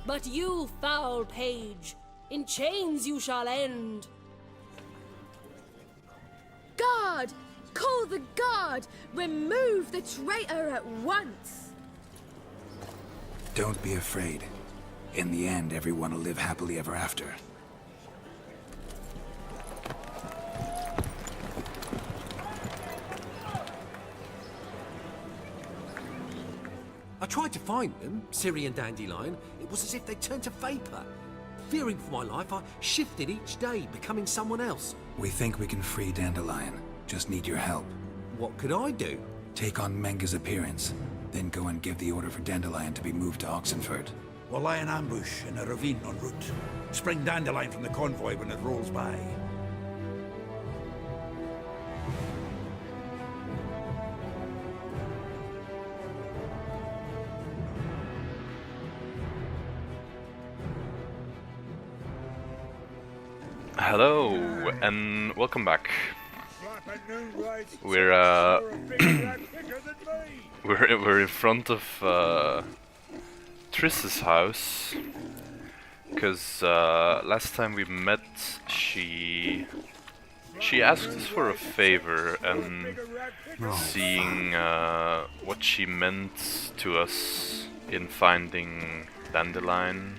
But you, foul page, in chains you shall end. Guard! Call the guard! Remove the traitor at once! Don't be afraid. In the end, everyone will live happily ever after. I tried to find them, Ciri and Dandelion. It was as if they turned to vapor. Fearing for my life, I shifted each day, becoming someone else. We think we can free Dandelion. Just need your help. What could I do? Take on Menga's appearance, then go and give the order for Dandelion to be moved to Oxenford. We'll lie in ambush in a ravine en route. Spring Dandelion from the convoy when it rolls by. Hello and welcome back. We're we're in front of Triss's house because last time we met she asked us for a favor, and seeing what she meant to us in finding Dandelion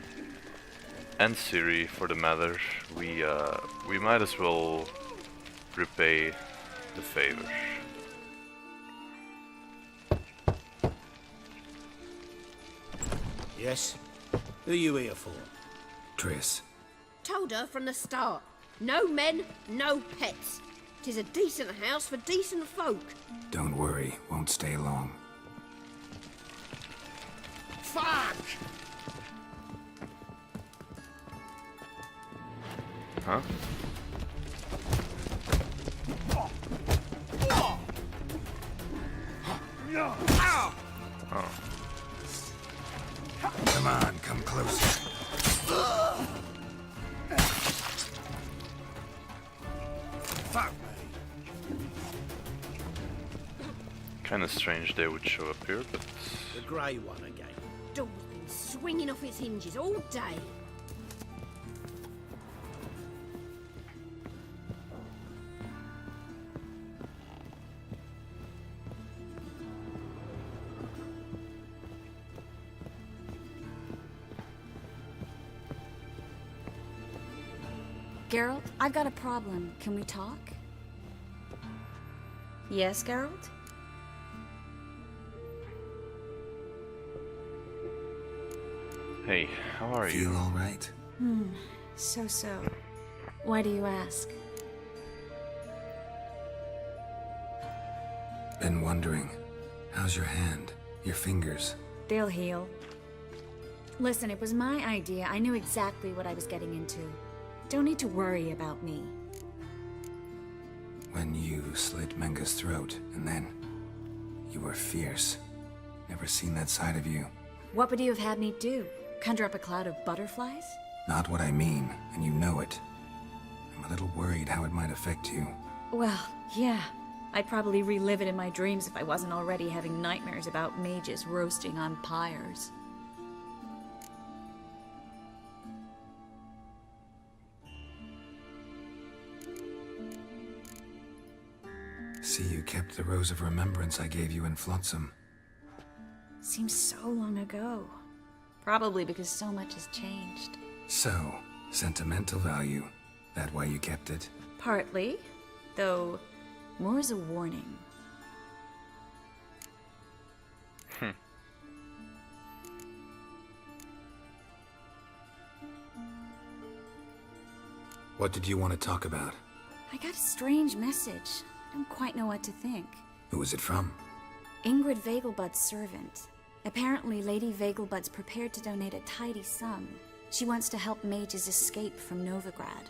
and Ciri, for the matter, we might as well repay the favor. Yes? Who are you here for? Triss. Told her from the start. No men, no pets. 'Tis a decent house for decent folk. Don't worry, won't stay long. Fuck! Huh? Oh. Come on, come closer. Fuck me. Kinda strange they would show up here, but The grey one again. Door's been swinging off its hinges all day. Geralt, I've got a problem. Can we talk? Yes, Geralt? hey, how are you? Feel all right? So. Why do you ask? Been wondering. How's your hand? Your fingers? They'll heal. Listen, it was my idea. I knew exactly what I was getting into. Don't need to worry about me. When you slit Menga's throat, and then... you were fierce. Never seen that side of you. What would you have had me do? Conjure up a cloud of butterflies? Not what I mean, and you know it. I'm a little worried how it might affect you. Well, yeah. I'd probably relive it in my dreams if I wasn't already having nightmares about mages roasting on pyres. See, you kept the rose of remembrance I gave you in Flotsam. Seems so long ago. Probably because so much has changed. So, sentimental value. That why you kept it? Partly, though more as a warning. What did you want to talk about? I got a strange message. I don't quite know what to think. Who was it from? Ingrid Vegelbud's servant. Apparently, Lady Vegelbud's prepared to donate a tidy sum. She wants to help mages escape from Novigrad.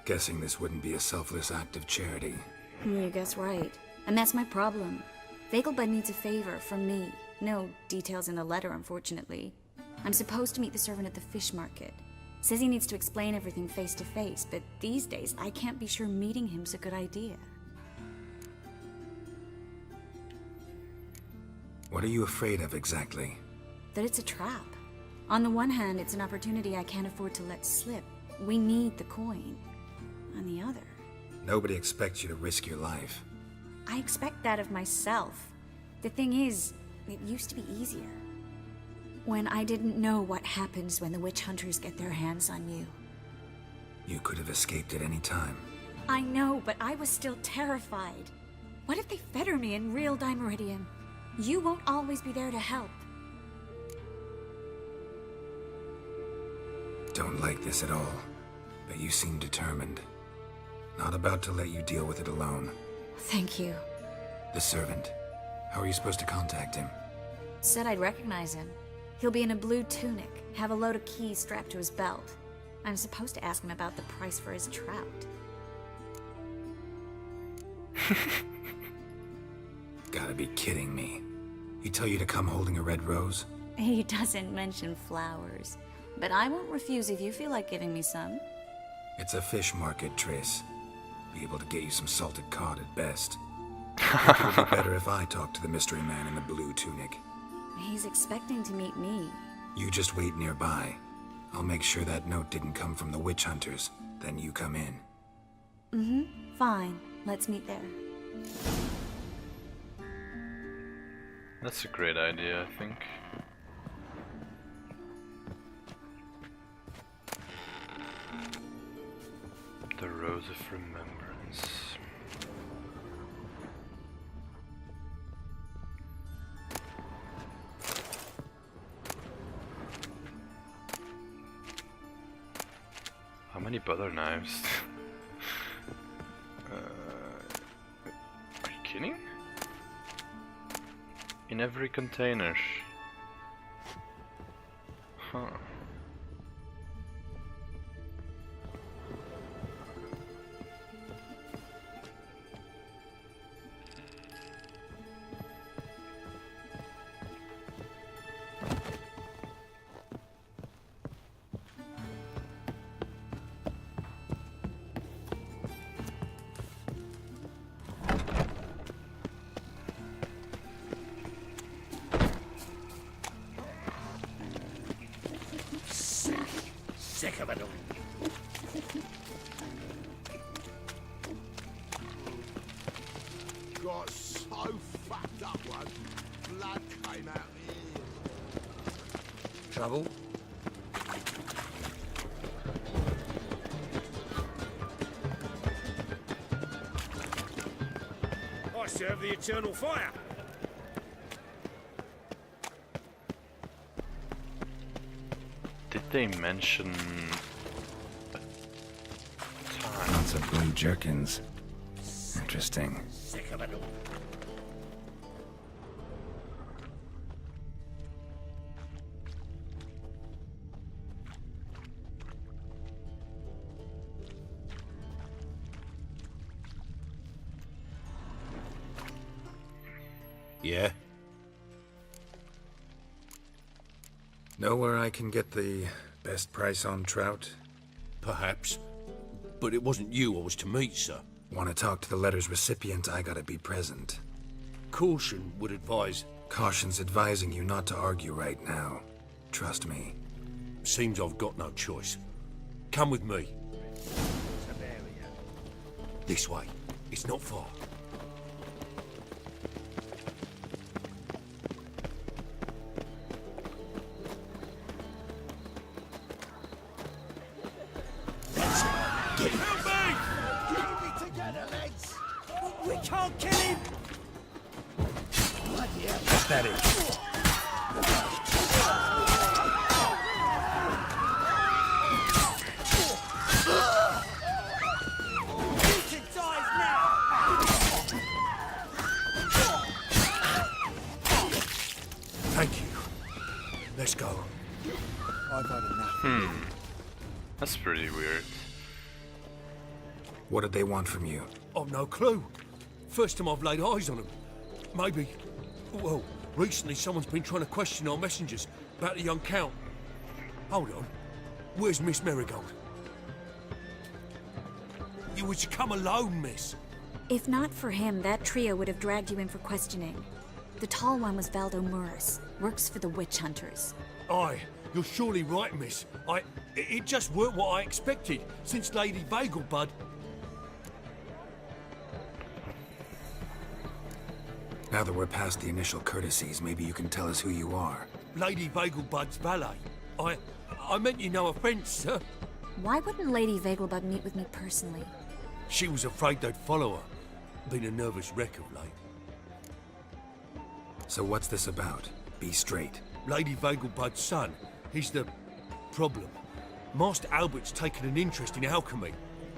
Guessing this wouldn't be a selfless act of charity. You guess right. And that's my problem. Vegelbud needs a favor from me. No details in the letter, unfortunately. I'm supposed to meet the servant at the fish market. Says he needs to explain everything face to face, but these days I can't be sure meeting him's a good idea. What are you afraid of exactly? That it's a trap. On the one hand, it's an opportunity I can't afford to let slip. We need the coin. On the other, Nobody expects you to risk your life. I expect that of myself. The thing is, it used to be easier. When I didn't know what happens when the witch hunters get their hands on you. You could have escaped at any time. I know, but I was still terrified. What if they fetter me in real Dimeridium? You won't always be there to help. Don't like this at all, but you seem determined. Not about to let you deal with it alone. Thank you. The servant. How are you supposed to contact him? Said I'd recognize him. He'll be in a blue tunic, have a load of keys strapped to his belt. I'm supposed to ask him about the price for his trout. Gotta be kidding me. He tell you to come holding a red rose? He doesn't mention flowers, but I won't refuse if you feel like giving me some. It's a fish market, Triss. Be able to get you some salted cod at best. It would be better if I talked to the mystery man in the blue tunic. He's expecting to meet me. You just wait nearby. I'll make sure that note didn't come from the witch hunters. Then you come in. Mm-hmm. Fine. Let's meet there. That's a great idea, I think. The Rose of Remembrance. How many butter knives? Are you kidding? In every container. Huh. Sick of it all. Got so fucked up once. Blood came out here. Trouble? I serve the eternal fire. Did they mention time? Lots of blue jerkins. Interesting. Sick of it all. Yeah? Know where I can get the best price on trout? Perhaps. But it wasn't you I was to meet, sir. Want to talk to the letter's recipient, I gotta be present. Caution would advise. Caution's advising you not to argue right now. Trust me. Seems I've got no choice. Come with me. This way. It's not far. We can't kill him! That is. He can die now! Thank you. Let's go. I've had enough. That's pretty weird. What did they want from you? I've no clue. First time I've laid eyes on them. Maybe... Well, recently someone's been trying to question our messengers about the young Count. Hold on. Where's Miss Marigold? You was to come alone, miss. If not for him, that trio would have dragged you in for questioning. The tall one was Valdo Muris, works for the witch hunters. Aye, you're surely right, miss. It just weren't what I expected, since Lady Vagelbud... Now that we're past the initial courtesies, maybe you can tell us who you are. Lady Vagelbud's valet. I meant you no offence, sir. Why wouldn't Lady Vagelbud meet with me personally? She was afraid they'd follow her. Been a nervous wreck of late. So what's this about? Be straight. Lady Vagelbud's son, he's the problem. Master Albert's taken an interest in alchemy.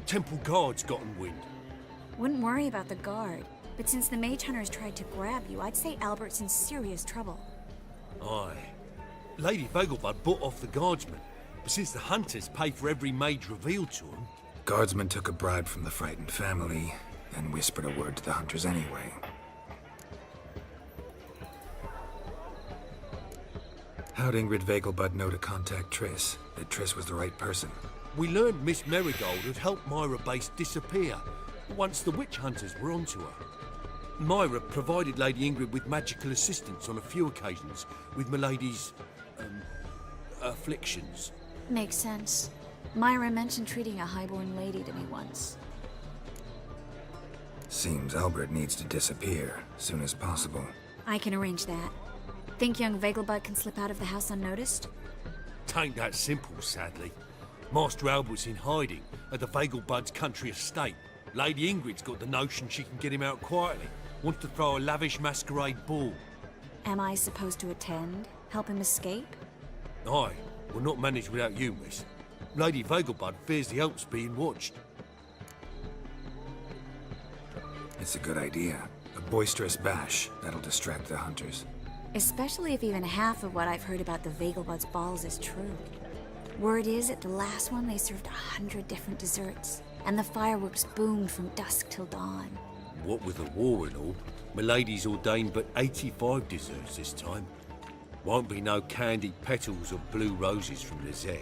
Temple Guard's gotten wind. Wouldn't worry about the guard, but since the mage hunters tried to grab you, I'd say Albert's in serious trouble. Aye. Lady Vagelbud bought off the guardsmen, but since the hunters pay for every mage revealed to them... Guardsmen took a bribe from the frightened family, and whispered a word to the hunters anyway. How'd Ingrid Vagelbud know to contact Triss? That Triss was the right person? We learned Miss Marigold had helped Myra Base disappear once the witch hunters were onto her. Myra provided Lady Ingrid with magical assistance on a few occasions with Milady's... afflictions. Makes sense. Myra mentioned treating a highborn lady to me once. Seems Albert needs to disappear soon as possible. I can arrange that. Think young Vagelbud can slip out of the house unnoticed? Tain't that simple, sadly. Master Albert's in hiding at the Vagelbud's country estate. Lady Ingrid's got the notion she can get him out quietly. Wants to throw a lavish masquerade ball. Am I supposed to attend? Help him escape? Aye, we'll not manage without you, miss. Lady Vagelbud fears the Alps being watched. It's a good idea. A boisterous bash that'll distract the hunters. Especially if even half of what I've heard about the Vagelbud's balls is true. Word is, at the last one they served 100 different desserts, and the fireworks boomed from dusk till dawn. What with the war and all, Milady's ordained but 85 desserts this time. Won't be no candied petals or blue roses from Lazaire.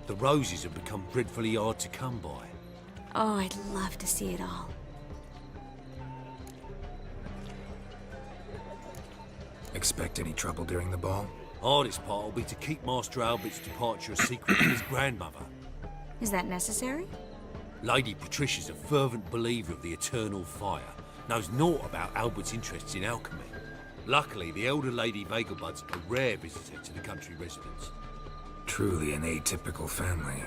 The roses have become dreadfully hard to come by. Oh, I'd love to see it all. Expect any trouble during the ball? Hardest part will be to keep Master Albert's departure a secret from his grandmother. Is that necessary? Lady Patricia's a fervent believer of the eternal fire, knows naught about Albert's interests in alchemy. Luckily, the elder Lady Vagelbud's a rare visitor to the country residence. Truly an atypical family.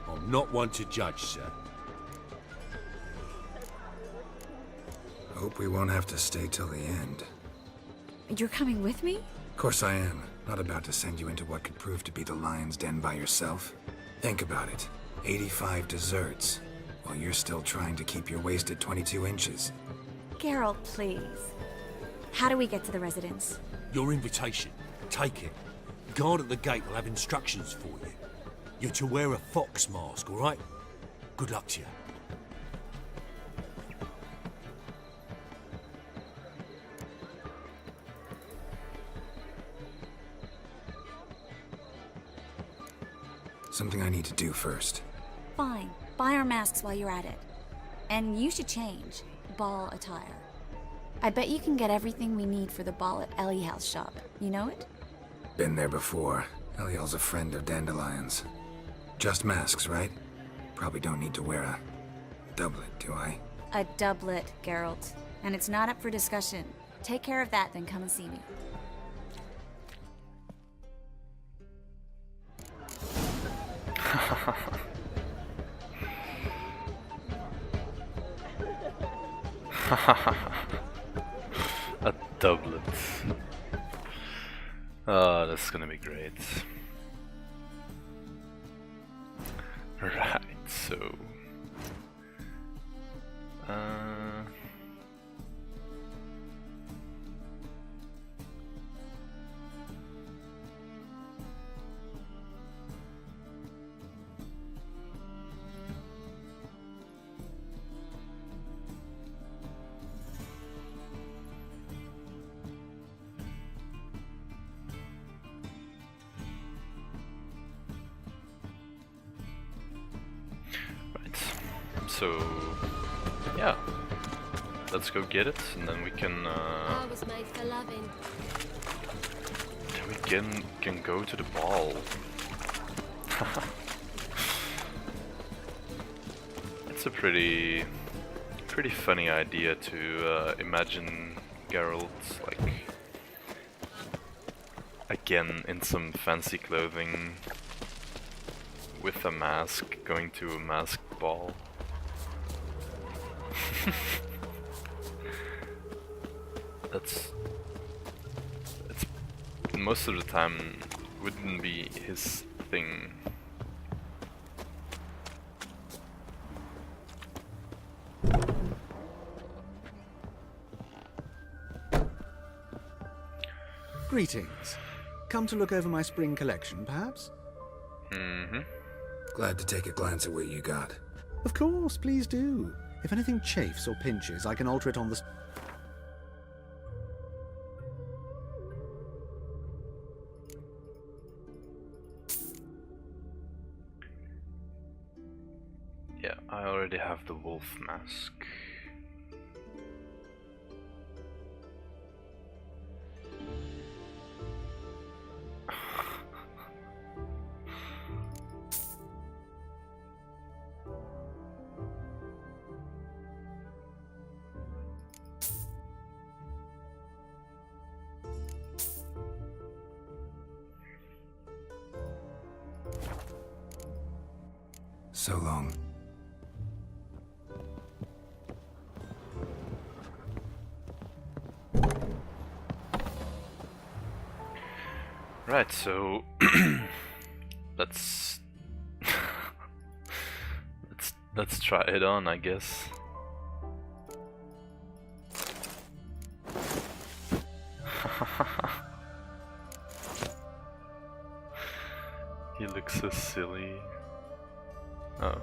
I'm not one to judge, sir. Hope we won't have to stay till the end. You're coming with me? Of course I am. Not about to send you into what could prove to be the lion's den by yourself. Think about it. 85 desserts, while you're still trying to keep your waist at 22 inches. Geralt, please. How do we get to the residence? Your invitation. Take it. Guard at the gate will have instructions for you. You're to wear a fox mask, all right? Good luck to you. Something I need to do first. Fine. Buy our masks while you're at it. And you should change. Ball attire. I bet you can get everything we need for the ball at Eliel's shop. You know it? Been there before. Eliel's a friend of Dandelion's. Just masks, right? Probably don't need to wear a doublet, do I? A doublet, Geralt. And it's not up for discussion. Take care of that, then come and see me. A doublet. Oh, that's gonna be great. Right, so... So, yeah, let's go get it, and then we can I was made for loving. we can go to the ball. It's a pretty funny idea to imagine Geralt like again in some fancy clothing with a mask going to a masked ball. That's most of the time wouldn't be his thing. Greetings. Come to look over my spring collection, perhaps? Mm-hmm. Glad to take a glance at what you got. Of course, please do. If anything chafes or pinches, I can alter it on the... Yeah, I already have the wolf mask. So long. Right, so let's let's try it on, I guess. He looks so silly. Oh.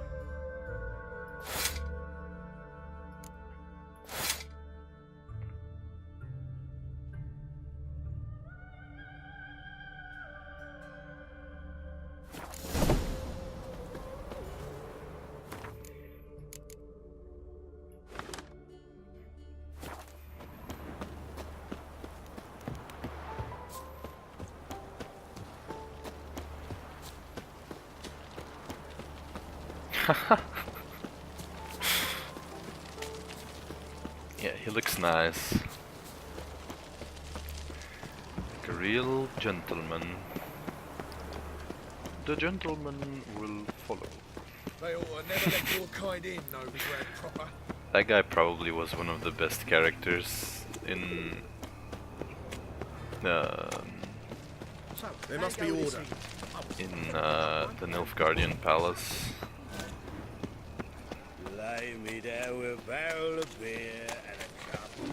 Yeah, he looks nice. Like a real gentleman. The gentleman will follow. They ought to never let your kind in, Novigrad proper. That guy probably was one of the best characters in So, there must be order. the Nilfgaardian Palace. Lay me down with a barrel of beer and a cup of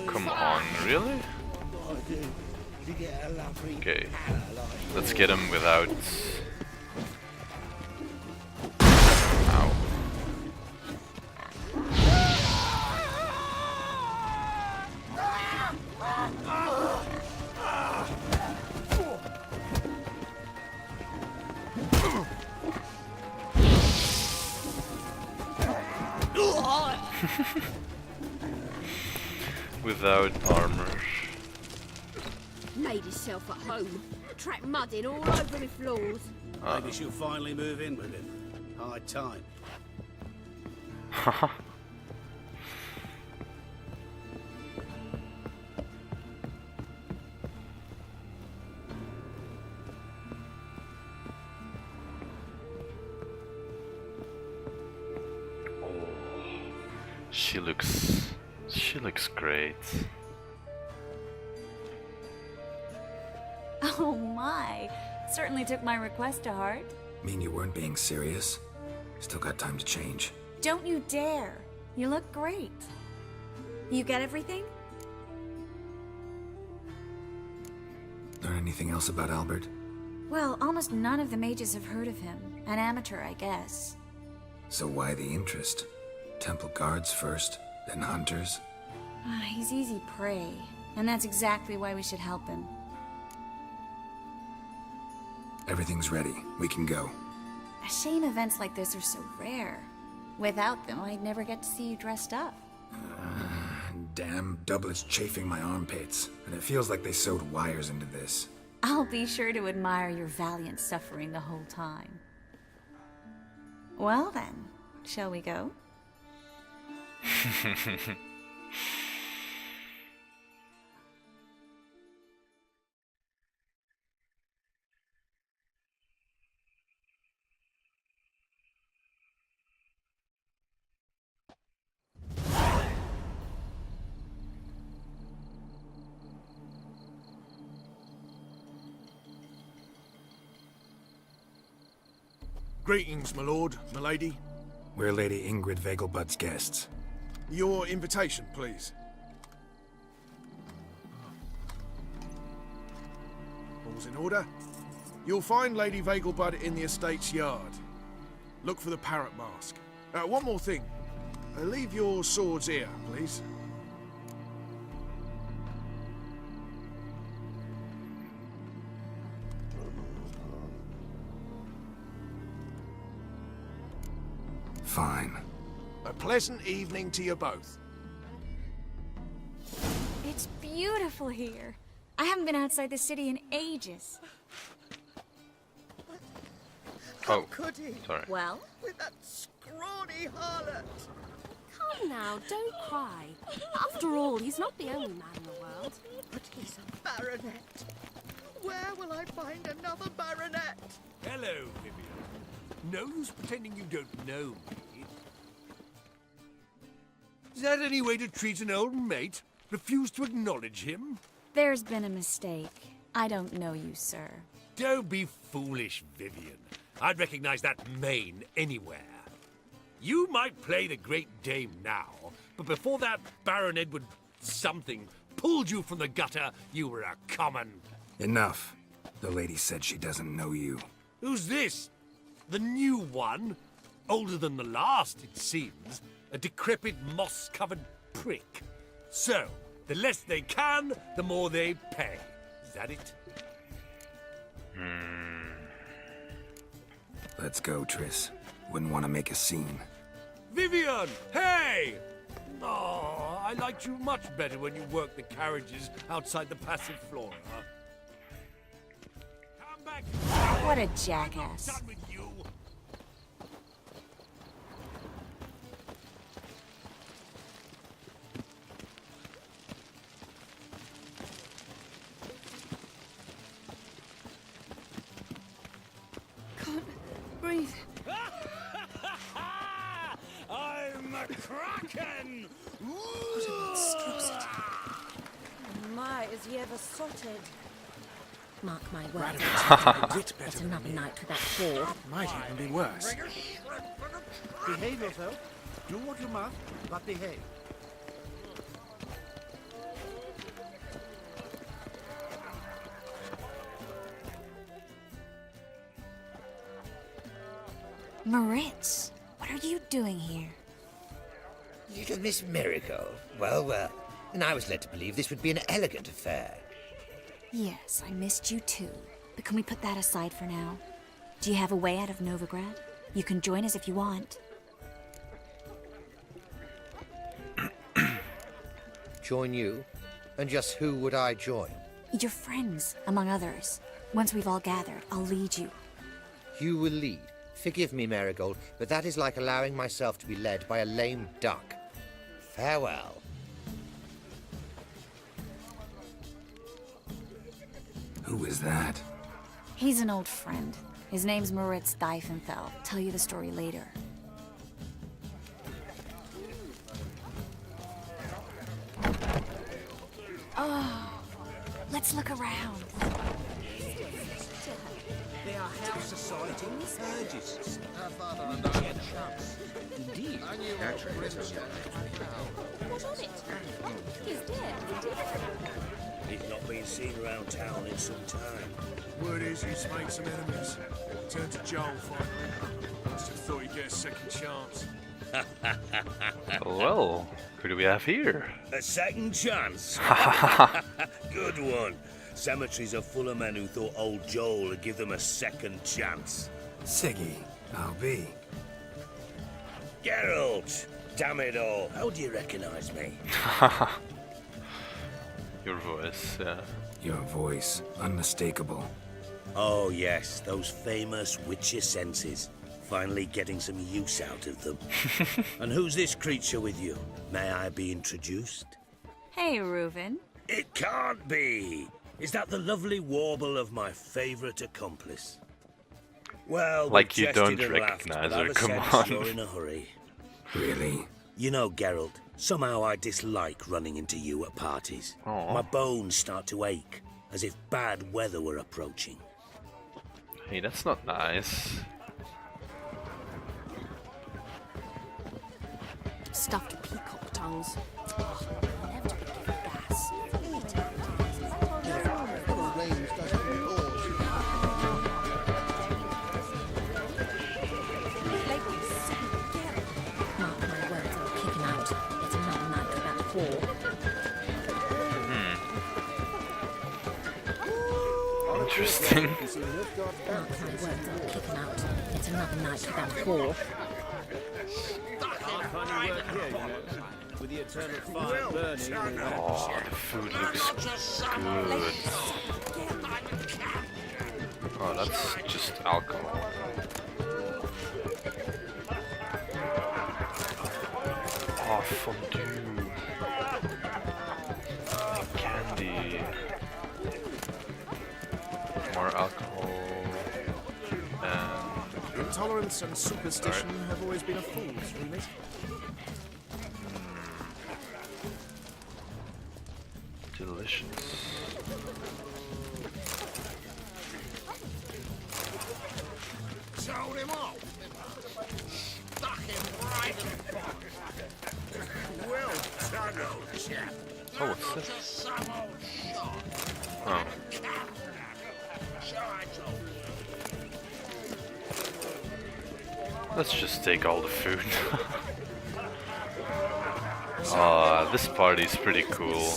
Come on, really? Okay, let's get him without... Ow. Without armor. Made himself at home. Track mud in all over the floors. Maybe she'll finally move in with him. High time. She looks great. Oh my! Certainly took my request to heart. Mean you weren't being serious? Still got time to change. Don't you dare! You look great. You get everything? Learn anything else about Albert? Well, almost none of the mages have heard of him. An amateur, I guess. So why the interest? Temple guards first, then hunters? He's easy prey, and that's exactly why we should help him. Everything's ready. We can go. A shame events like this are so rare. Without them, I'd never get to see you dressed up. And damn, doublet's chafing my armpits, and it feels like they sewed wires into this. I'll be sure to admire your valiant suffering the whole time. Well then, shall we go? Greetings, my lord, my lady. We're Lady Ingrid Vegelbud's guests. Your invitation, please. All's in order. You'll find Lady Vegelbud in the estate's yard. Look for the parrot mask. One more thing. Leave your swords here, please. Fine. A pleasant evening to you both. It's beautiful here. I haven't been outside the city in ages. Oh, Could he? sorry. Well? With that scrawny harlot. Come now, don't cry. After all, he's not the only man in the world. But he's a baronet. Where will I find another baronet? Hello, Vivian. No use pretending you don't know me. Is that any way to treat an old mate? Refuse to acknowledge him? There's been a mistake. I don't know you, sir. Don't be foolish, Vivian. I'd recognize that mane anywhere. You might play the Great Dame now, but before that Baron Edward something pulled you from the gutter, you were a common... Enough. The lady said she doesn't know you. Who's this? The new one? Older than the last, it seems. A decrepit, moss-covered prick. So, the less they can, the more they pay. Is that it? Let's go, Triss. Wouldn't want to make a scene. Vivian! Hey! Oh, I liked you much better when you worked the carriages outside the passive flora. Come back! What a jackass. I'm not done with you. Breathe. I'm a kraken! What a monstrosity. My, is he ever sotted? Mark my words. Bit better It's than another me. night for that whore. Might even be worse. Behave yourself. Do what you must, but behave. Moritz, what are you doing here? Little Miss Miracle. Well, well. And I was led to believe this would be an elegant affair. Yes, I missed you too. But can we put that aside for now? Do you have a way out of Novigrad? You can join us if you want. Join you? And just who would I join? Your friends, among others. Once we've all gathered, I'll lead you. You will lead. Forgive me, Marigold, but that is like allowing myself to be led by a lame duck. Farewell. Who is that? He's an old friend. His name's Moritz Diefenthal. Tell you the story later. Oh, let's look around. They are house society urges. Her father and I had a chance. Indeed. I knew naturally What of it? He's dead. He's not been seen around town in some time. Word is he's made some enemies. Turned to Joel finally. Must have thought he'd get a second chance. Well, who do we have here? A second chance? Good one. Cemeteries are full of men who thought old Joel would give them a second chance. Siggy, I'll be. Geralt, Damn it all, how do you recognize me? Your voice, yeah. Your voice, unmistakable. Oh yes, those famous witcher senses. Finally getting some use out of them. And who's this creature with you? May I be introduced? Hey, Reuven. It can't be! Is that the lovely warble of my favourite accomplice? Well, like we've you don't jested and laughed, recognize but her, I've a come sense on. You're in a hurry. Really? You know, Geralt, somehow I dislike running into you at parties. Aw. My bones start to ache, as if bad weather were approaching. Hey, that's not nice. Stuffed peacock tongues. Oh, inevitably give gas. Mark my words, I'll kick him out. It's another night for that whore. Interesting. Mark my words, I'll kick him out. It's another night for that whore. With the eternal fire burning. Oh, the food looks good. Oh, that's just alcohol. Oh, fondue. Candy. More alcohol. And Intolerance and superstition have always been a fool's remit. delicious. Sold him off. Stuck him right in the pocket. Well done, old chap. Oh, what's this? Just some old shot. Oh. Let's just take all the food. This party's pretty cool.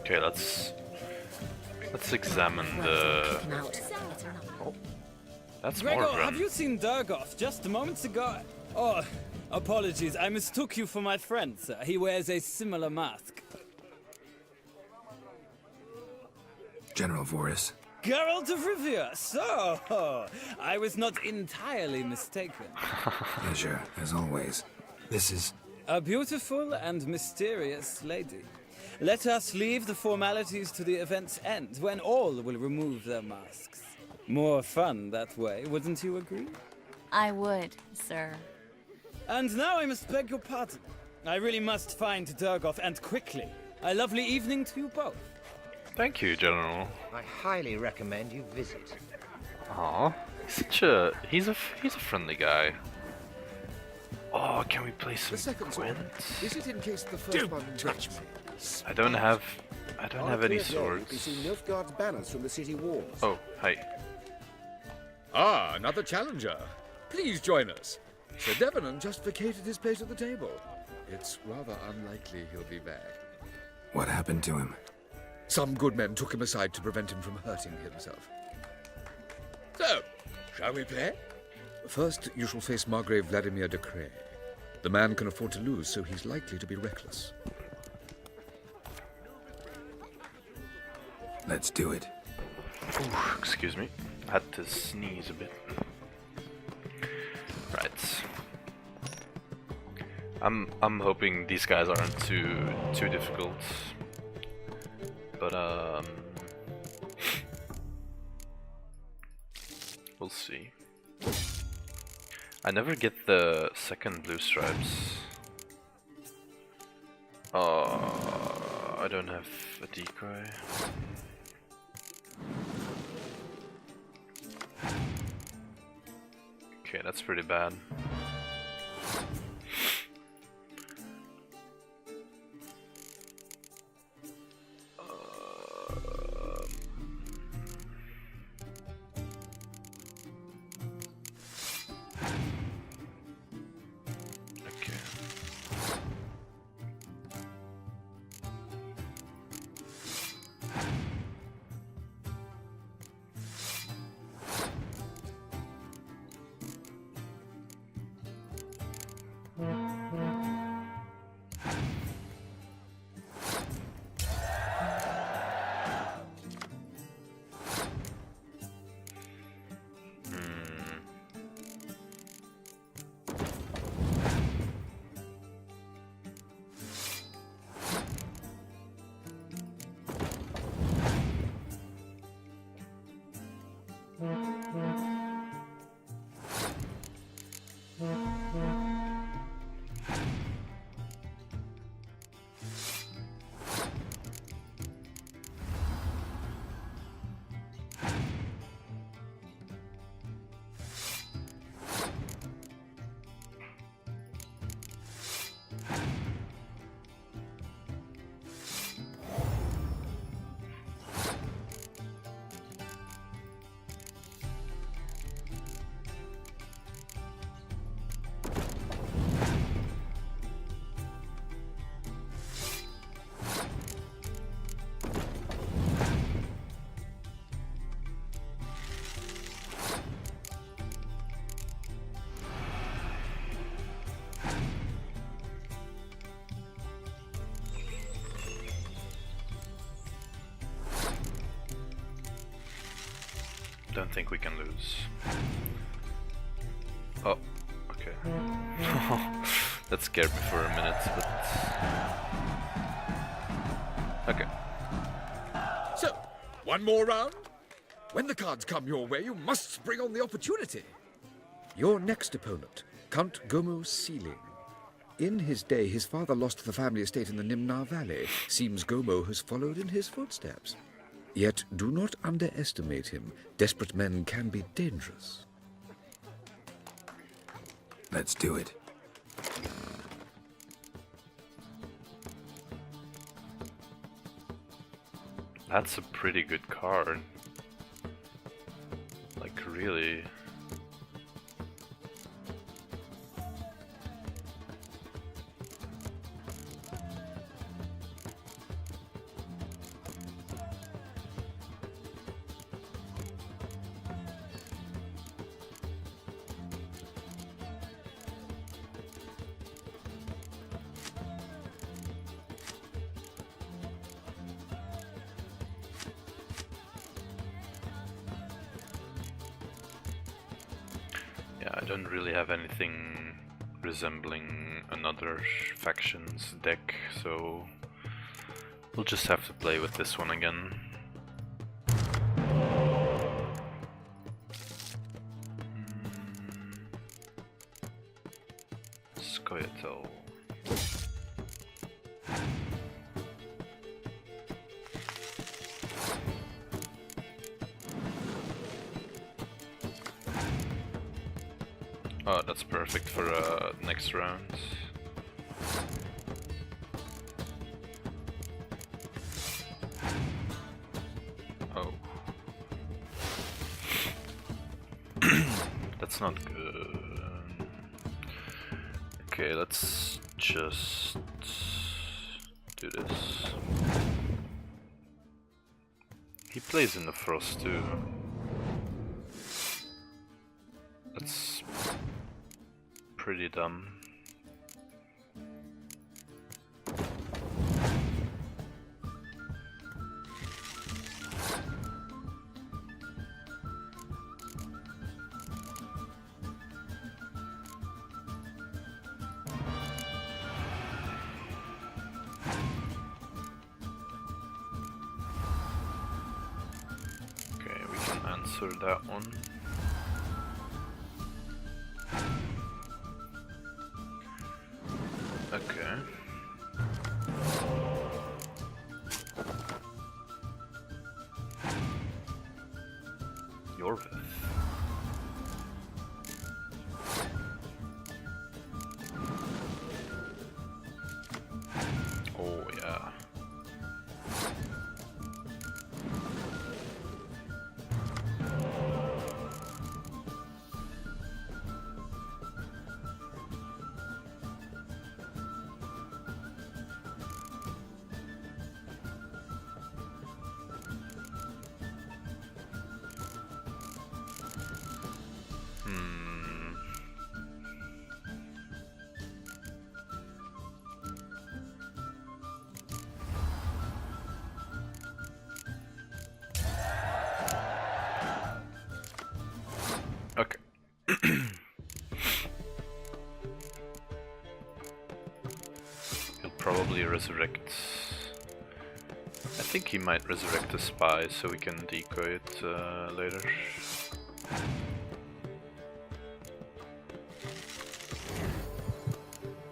Okay, let's examine the. Oh, that's more Gregor, VRAM. have you seen Durgoff just moments ago? Oh, apologies, I mistook you for my friend, sir. He wears a similar mask. General Voris. Geralt of Rivia, so I was not entirely mistaken. Pleasure, as always. This is... A beautiful and mysterious lady. Let us leave the formalities to the event's end, when all will remove their masks. More fun that way, wouldn't you agree? I would, sir. And now I must beg your pardon. I really must find Durgoff, and quickly. A lovely evening to you both. Thank you, General. I highly recommend you visit. Aw, he's a friendly guy. Oh, can we play some Gwent? Is it in case the first one touch me? I don't have any swords. You see Nilfgaard's banners from the city walls. Oh, hi. Ah, another challenger. Please join us. Sir Devenant just vacated his place at the table. It's rather unlikely he'll be back. What happened to him? Some good men took him aside to prevent him from hurting himself. So, shall we play? First, you shall face Margrave Vladimir de Cray. The man can afford to lose, so he's likely to be reckless. Let's do it. Ooh, excuse me. I had to sneeze a bit. Right. I'm hoping these guys aren't too difficult. But we'll see. I never get the second blue stripes. I don't have a decoy. Okay, that's pretty bad. Don't think we can lose. Oh, okay. That scared me for a minute, but... Okay. So, one more round? When the cards come your way, you must spring on the opportunity. Your next opponent, Count Gomo Sealing. In his day, his father lost the family estate in the Nimnar Valley. Seems Gomo has followed in his footsteps. Yet, do not underestimate him. Desperate men can be dangerous. Let's do it. That's a pretty good card. Like, really. Yeah, I don't really have anything resembling another faction's deck, so we'll just have to play with this one again. Skoyatel. Oh, that's perfect for next round. Oh. That's not good. Okay, let's just do this. He plays in the frost too. That's pretty dumb. Okay, we can answer that one. Okay. Yorvith. Oh yeah. Okay. He'll probably resurrect. I think he might resurrect the spy so we can decoy it later.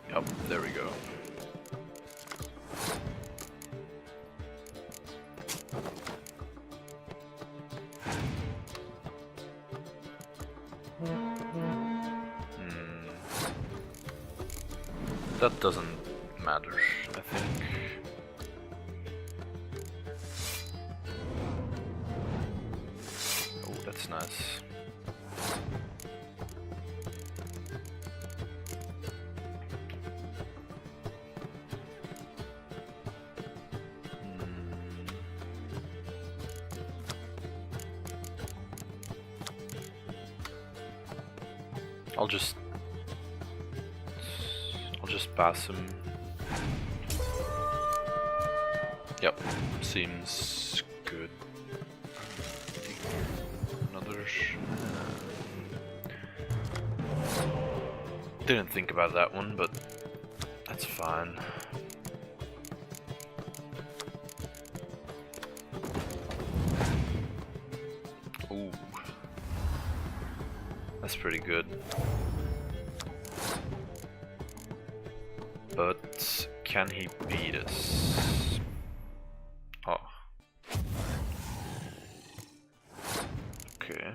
Yep, there we go. That doesn't matter, I think. Oh, that's nice. I'll just pass him. Yep, seems good. Another. Didn't think about that one, but that's fine. Ooh. That's pretty good. But can he beat us? Oh. Okay.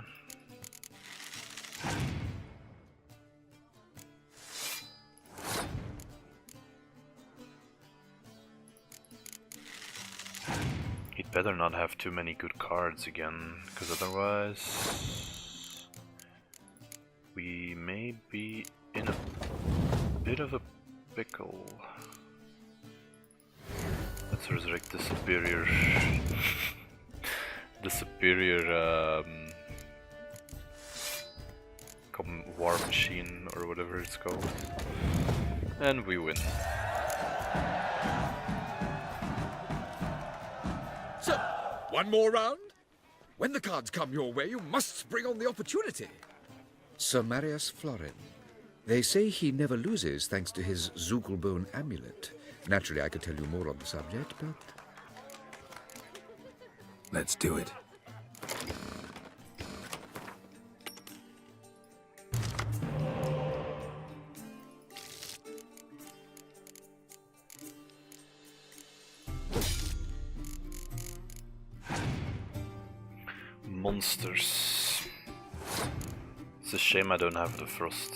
He'd better not have too many good cards again, because otherwise we may be in a bit of a pickle. Let's resurrect the superior war machine or whatever it's called, and we win. So, one more round? When the cards come your way, you must bring on the opportunity. Sir Marius Florin. They say he never loses thanks to his Zugelbone amulet. Naturally, I could tell you more on the subject, but... Let's do it. Monsters. It's a shame I don't have the frost.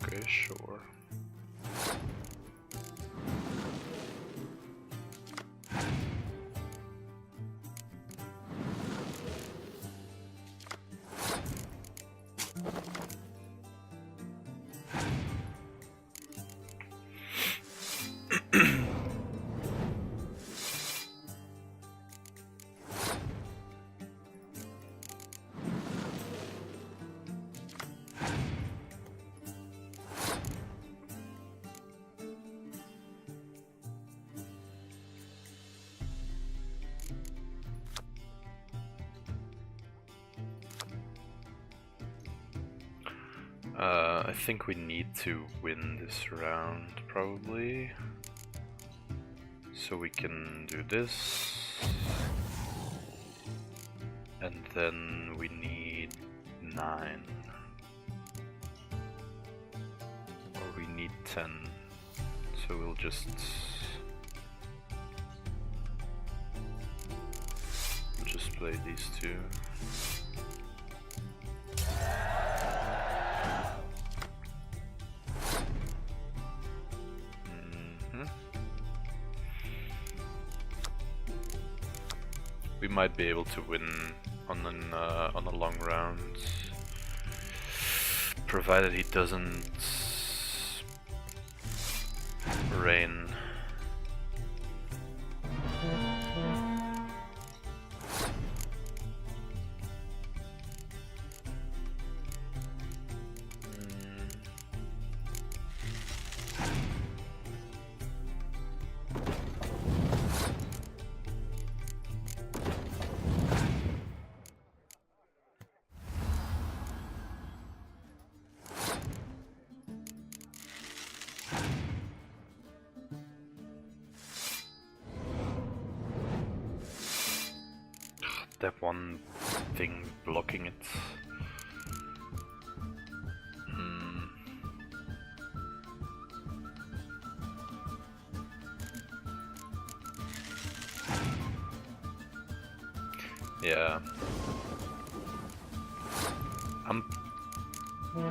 Okay, sure. I think we need to win this round, probably. So we can do this. And then we need 9. Or we need 10. So we'll just play these two. We might be able to win on a long round, provided he doesn't rain. That one thing blocking it. Yeah.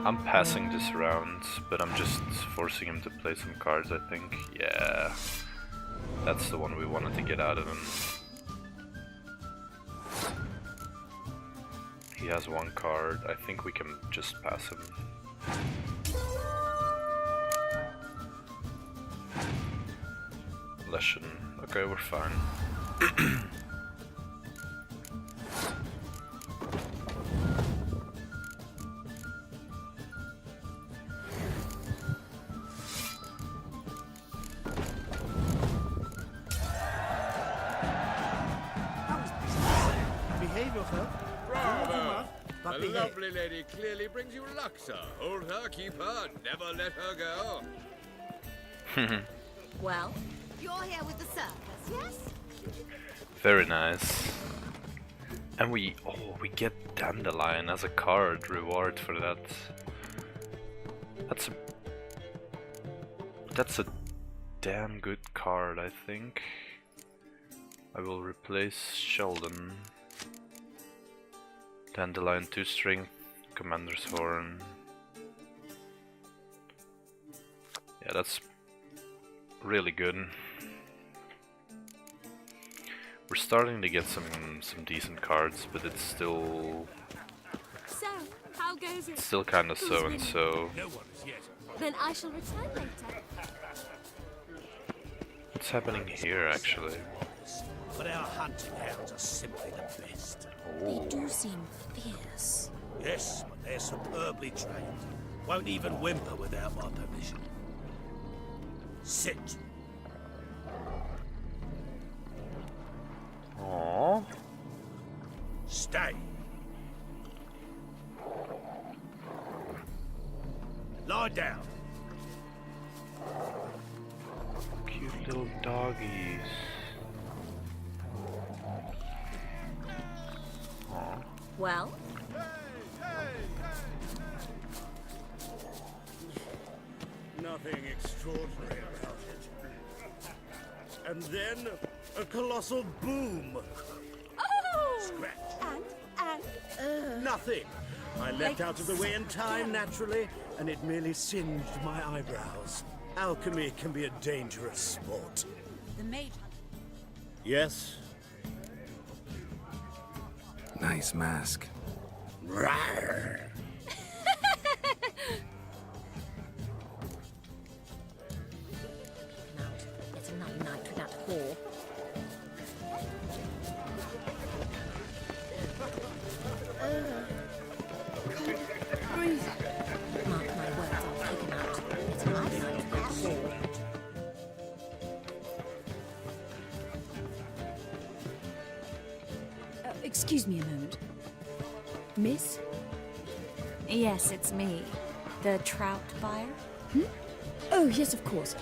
I'm passing this round, but I'm just forcing him to play some cards, I think. Yeah. That's the one we wanted to get out of him. He has one card. I think we can just pass him. Leshen. Okay, we're fine. Bravo! The lovely lady clearly brings you luck, sir. Hold her, keep her, never let her go. Well, you're here with the circus, yes? Very nice. And we get Dandelion as a card reward for that. That's a damn good card, I think. I will replace Sheldon. Dandelion 2 strength, Commander's Horn. Yeah, that's really good. We're starting to get some decent cards, but it's still How goes it? still kind of so and so. No one as yet. Then I shall return later. What's happening here, actually? But our hunting hounds are simply the best. They do seem fierce. Yes, but they're superbly trained. Won't even whimper without my permission. Sit. Aww. Stay. Lie down. Cute little doggies. Aww. Well? Nothing extraordinary about it. And then a colossal boom. Oh! Scratch. And? Nothing. I leapt out of the way in time naturally, and it merely singed my eyebrows. Alchemy can be a dangerous sport. The mage. Yes? Nice mask. Rawr. It's another night without whore. Breathe. Mark my words, I'll take him out. It's another night without whore. Excuse me a moment. Miss? Yes, it's me. The trout buyer? Oh, yes, of course.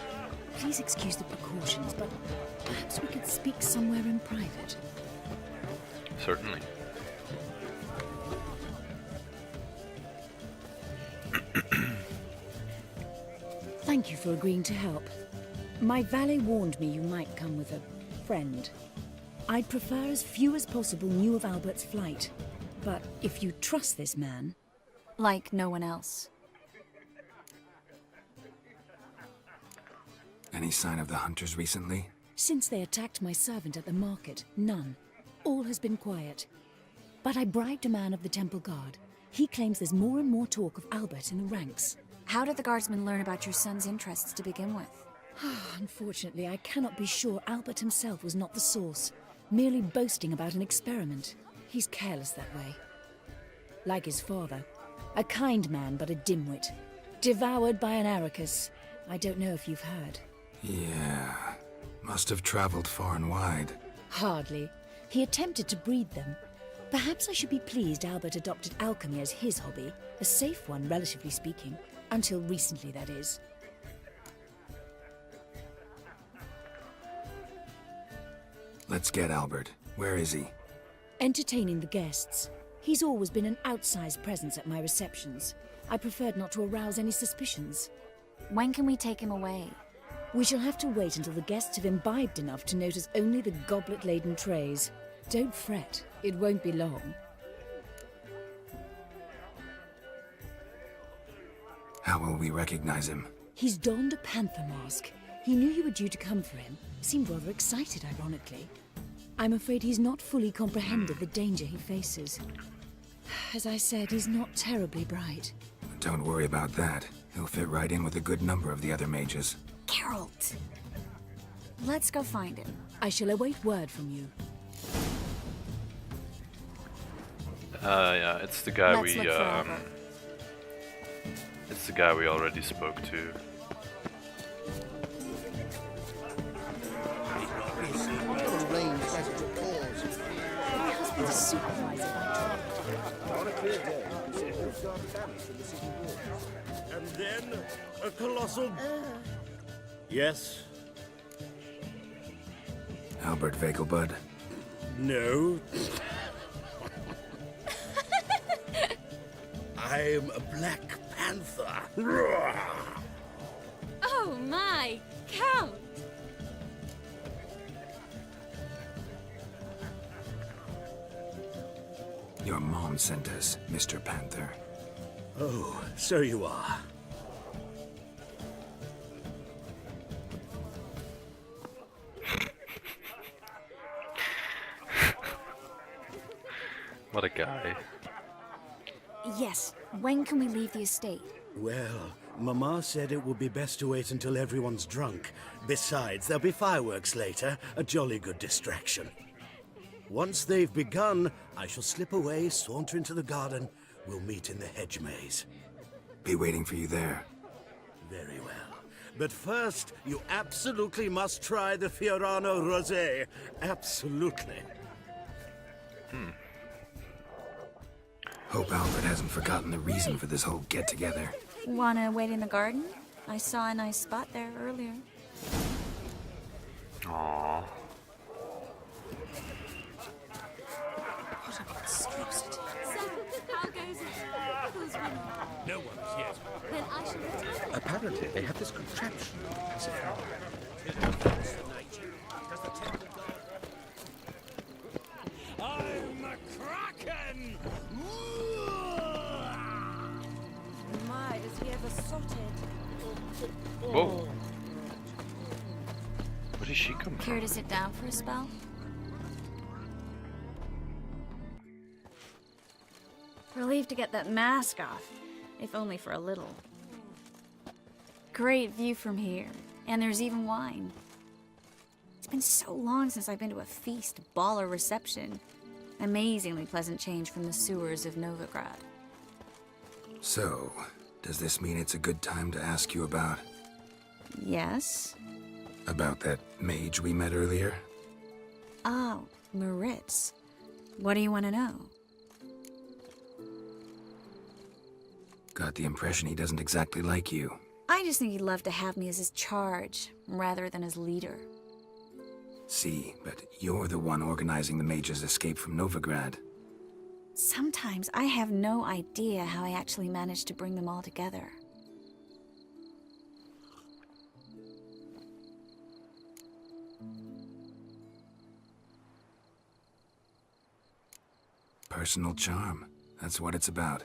Please excuse the precautions, but perhaps we could speak somewhere in private. Certainly. Thank you for agreeing to help. My valet warned me you might come with a friend. I'd prefer as few as possible knew of Albert's flight. But if you trust this man... Like no one else. Any sign of the hunters recently? Since they attacked my servant at the market, none. All has been quiet. But I bribed a man of the Temple Guard. He claims there's more and more talk of Albert in the ranks. How did the guardsmen learn about your son's interests to begin with? Unfortunately, I cannot be sure Albert himself was not the source, merely boasting about an experiment. He's careless that way. Like his father. A kind man, but a dimwit. Devoured by an Aracus. I don't know if you've heard. Yeah. Must have traveled far and wide. Hardly. He attempted to breed them. Perhaps I should be pleased Albert adopted alchemy as his hobby. A safe one, relatively speaking. Until recently, that is. Let's get Albert. Where is he? Entertaining the guests. He's always been an outsized presence at my receptions. I preferred not to arouse any suspicions. When can we take him away? We shall have to wait until the guests have imbibed enough to notice only the goblet-laden trays. Don't fret, it won't be long. How will we recognize him? He's donned a panther mask. He knew you were due to come for him. Seemed rather excited, ironically. I'm afraid he's not fully comprehended the danger he faces. As I said, he's not terribly bright. Don't worry about that. He'll fit right in with a good number of the other mages. Geralt! Let's go find him. I shall await word from you. Yeah, it's the guy Let's look for Albert. It's the guy we already spoke to. Arranged better to pause. My husband's supervise if I tried. On a clear day, you see Coast Guard banners from the city walls. And then a colossal. Yes? Albert Vegelbud? No. I'm a Black Panther. Oh my, Count! Your mom sent us, Mr. Panther. Oh, so you are. What a guy. Yes, when can we leave the estate? Well, Mama said it would be best to wait until everyone's drunk. Besides, there'll be fireworks later, a jolly good distraction. Once they've begun, I shall slip away, saunter into the garden. We'll meet in the hedge maze. Be waiting for you there. Very well. But first, you absolutely must try the Fiorano Rosé. Absolutely. Hope Albert hasn't forgotten the reason for this whole get-together. Wanna wait in the garden? I saw a nice spot there earlier. Aww. What a monstrosity. So, how goes it? Who's winning? No one is yet. Then I shall return. Apparently, they have this contraption. As I'm a kraken! My, does he ever sotted? Whoa. Where did she come Care from? to sit down for a spell? Relieved to get that mask off, if only for a little. Great view from here, and there's even wine. It's been so long since I've been to a feast, ball, or reception. Amazingly pleasant change from the sewers of Novigrad. So, does this mean it's a good time to ask you about... Yes? about that mage we met earlier? Oh, Moritz. What do you want to know? Got the impression he doesn't exactly like you. I just think he'd love to have me as his charge, rather than his leader. See, but you're the one organizing the mage's escape from Novigrad. Sometimes I have no idea how I actually managed to bring them all together. Personal charm. That's what it's about.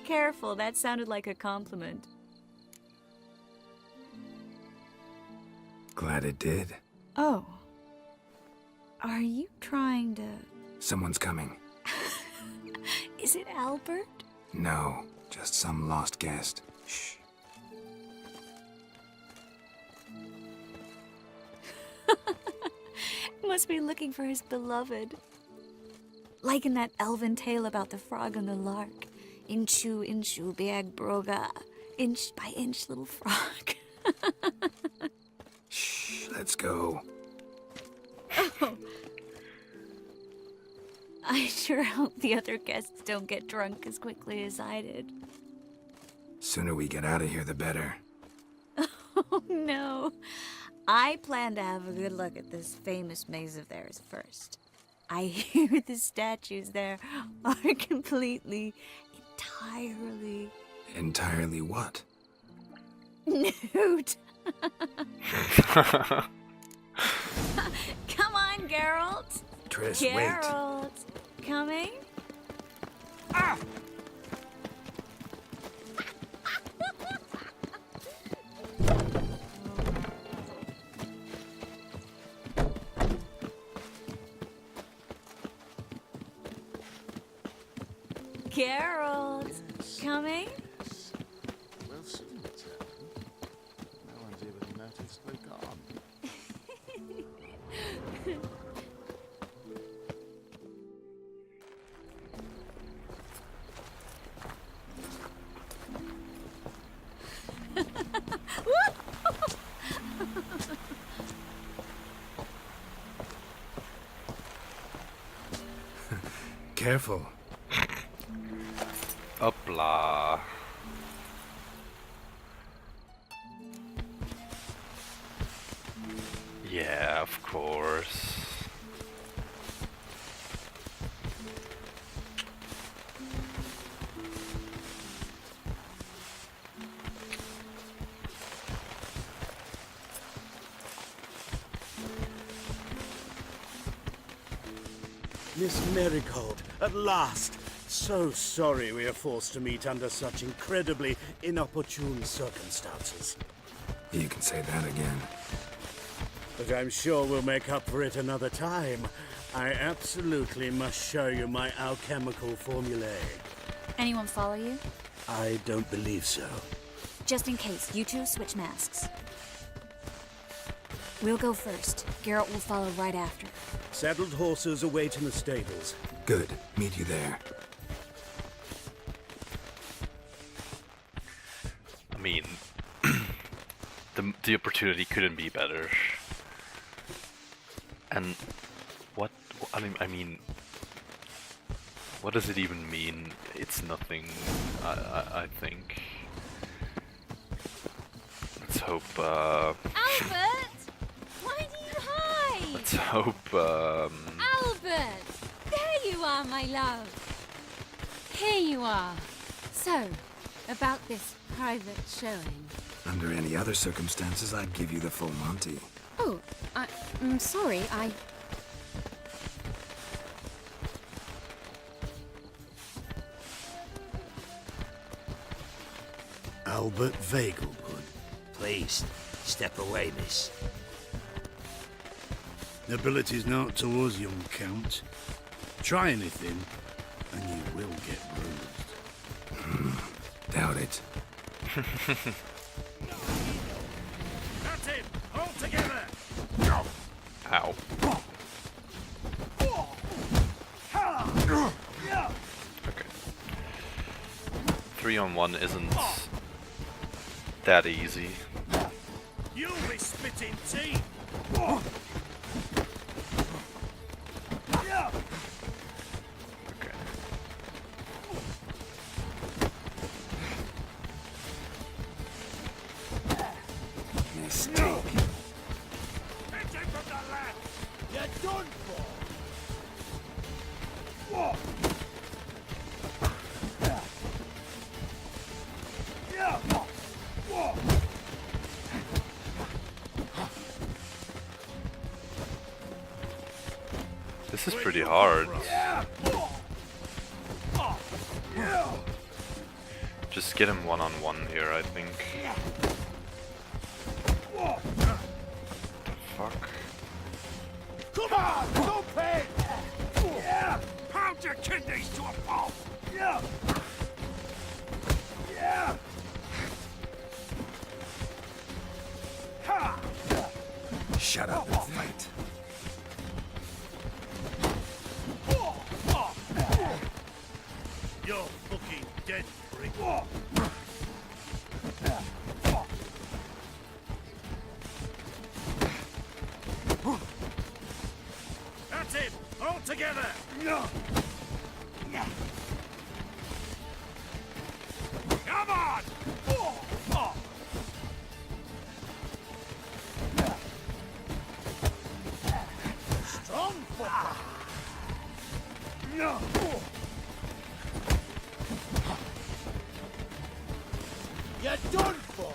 Careful, that sounded like a compliment. Glad it did. Oh. Are you trying to... Someone's coming. Is it Albert? No, just some lost guest. Shh. Must be looking for his beloved. Like in that elven tale about the frog and the lark. Inchu, inchu, beag broga. Inch by inch, little frog. Shh, let's go. Oh. I sure hope the other guests don't get drunk as quickly as I did. Sooner we get out of here, the better. Oh no. I plan to have a good look at this famous maze of theirs first. I hear the statues there are completely, entirely... Entirely what? Nude. Come on, Geralt. Triss, Geralt. Coming? Ah! Geralt. Coming? Well, soon it's happened. No one's even noticed we're gone. careful. Hopla. Yeah, of course. Miss Marigold, at last! So sorry we are forced to meet under such incredibly inopportune circumstances. You can say that again. But I'm sure we'll make up for it another time. I absolutely must show you my alchemical formulae. Anyone follow you? I don't believe so. Just in case, you two switch masks. We'll go first. Garrett will follow right after. Saddled horses await in the stables. Good. Meet you there. I mean, the opportunity couldn't be better. And what I mean, what does it even mean? It's nothing. I think. Let's hope. Albert, why do you hide? Let's hope. Albert, there you are, my love. Here you are. So, about this private showing. Under any other circumstances, I'd give you the full Monty. Oh, I'm sorry, Albert Vegelbud. Please, step away, miss. Nobility's not towards young Count. Try anything, and you will get bruised. Doubt it. That's it! All together! Ow. Okay. 3-on-1 isn't that easy. You'll be spitting tea! Okay. Mistake. Hit him from the left! You're done for! This is pretty hard. Just get him one-on-one here, I think. Fuck. Come on, don't pay! Pound your kidneys to a pulp! Shut up and fight. You're fucking dead, prick. That's it! All together! Come on! Strong fucker! You're done for!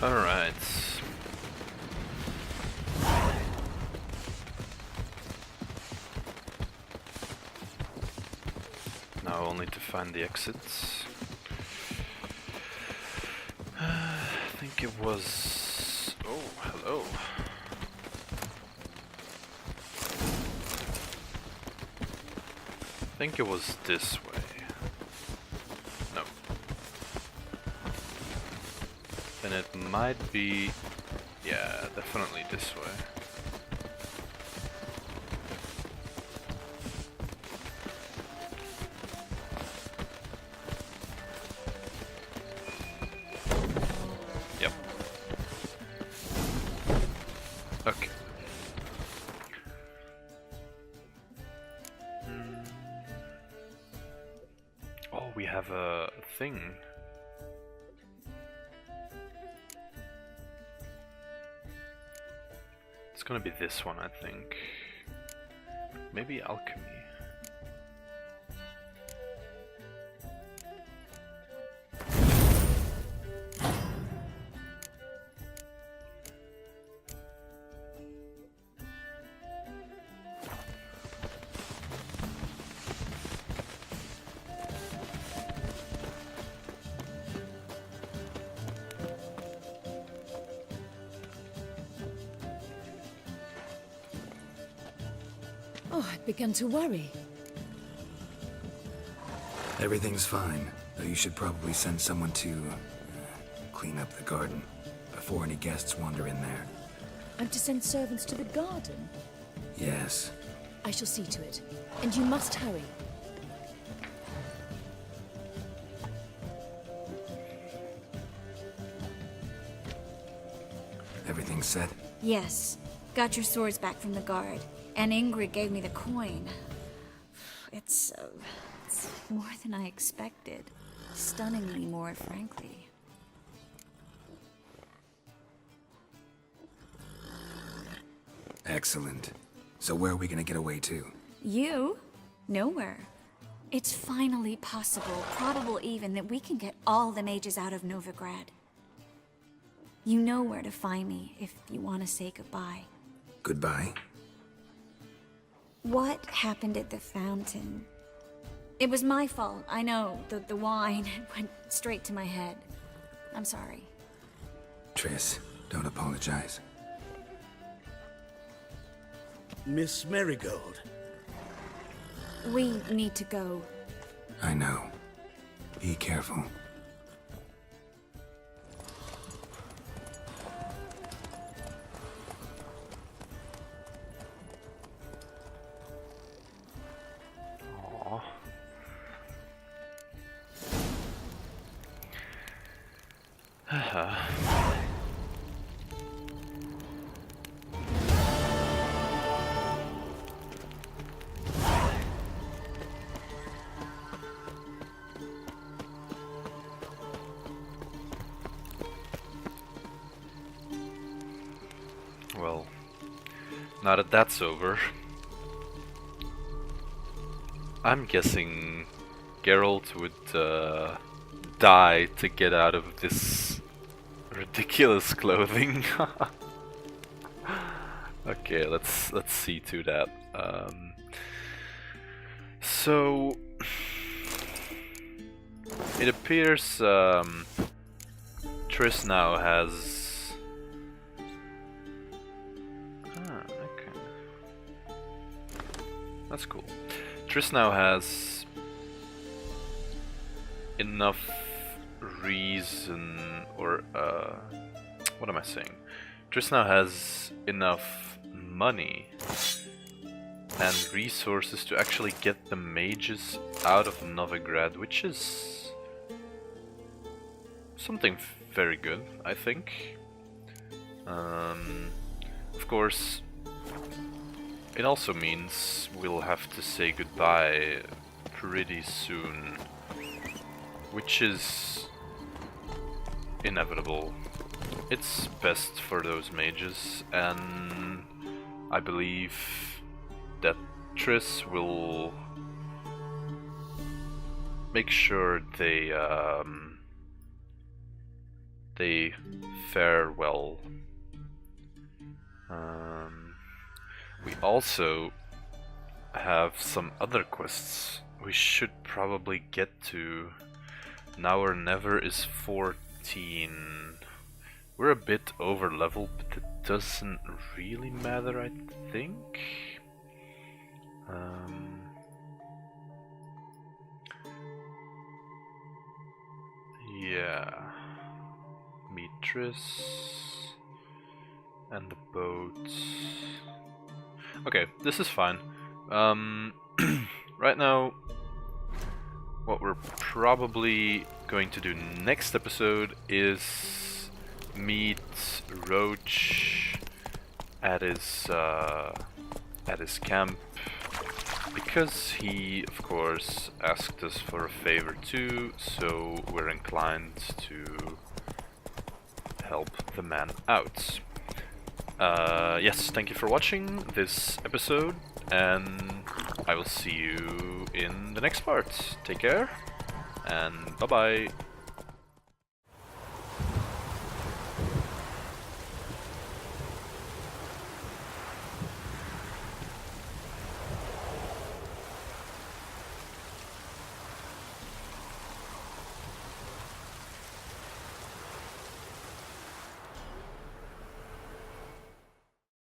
Alright. Now only to find the exits. I think it was... Oh, hello. I think it was this way. No. Then it might be... Yeah, definitely this way. we have a thing. It's gonna be this one, I think. Maybe alchemy. Oh, I've begun to worry. Everything's fine, though you should probably send someone to clean up the garden before any guests wander in there. I'm to send servants to the garden? Yes. I shall see to it. And you must hurry. Everything set? Yes. Got your swords back from the guard. And Ingrid gave me the coin. It's more than I expected. Stunningly more, frankly. Excellent. So where are we gonna get away to? You? Nowhere. It's finally possible, probable even, that we can get all the mages out of Novigrad. You know where to find me if you want to say goodbye. Goodbye? What happened at the fountain? It was my fault, I know. The wine went straight to my head. I'm sorry. Triss, don't apologize. Miss Marigold. We need to go. I know. Be careful. Well, now that that's over, I'm guessing Geralt would die to get out of this ridiculous clothing. Okay, let's see to that. So it appears Triss now has. That's cool. Triss now has enough reason, or what am I saying? Triss now has enough money and resources to actually get the mages out of Novigrad, which is something very good, I think. Of course, it also means we'll have to say goodbye pretty soon, which is inevitable. It's best for those mages, and I believe that Triss will make sure they fare well. We also have some other quests we should probably get to. Now or never is 14. We're a bit over level, but it doesn't really matter, I think. Yeah. Meet Triss and the boat. Okay, this is fine. Right now, what we're probably going to do next episode is meet Roach at his camp because he, of course, asked us for a favor too, so we're inclined to help the man out. Yes, thank you for watching this episode, and I will see you in the next part. Take care, and bye-bye.